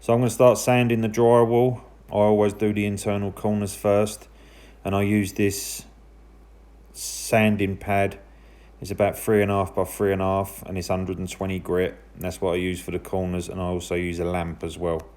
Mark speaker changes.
Speaker 1: So I'm going to start sanding the drywall. I always do the internal corners first, and I use this sanding pad. It's about 3.5 by 3.5, and it's 120 grit. And that's what I use for the corners, and I also use a lamp as well.